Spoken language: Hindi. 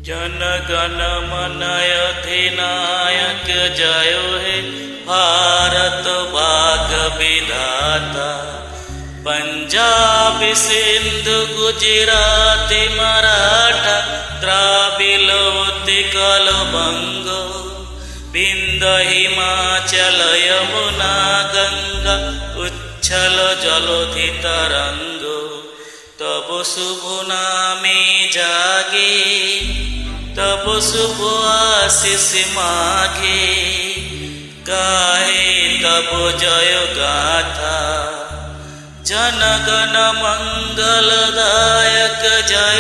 जन गण मन अधिनायक जय हे भारत भाग विधाता। पंजाब सिंधु गुजराती मराठा द्राविड़ उत्कल बंग विंध्य हिमाचल यमुना गंगा उच्छल जलधि तरंग। तब शुभ नामे जागे तब शुभ आशीष माघे गाहे तब जय गाथा। जन गण मंगलदायक जय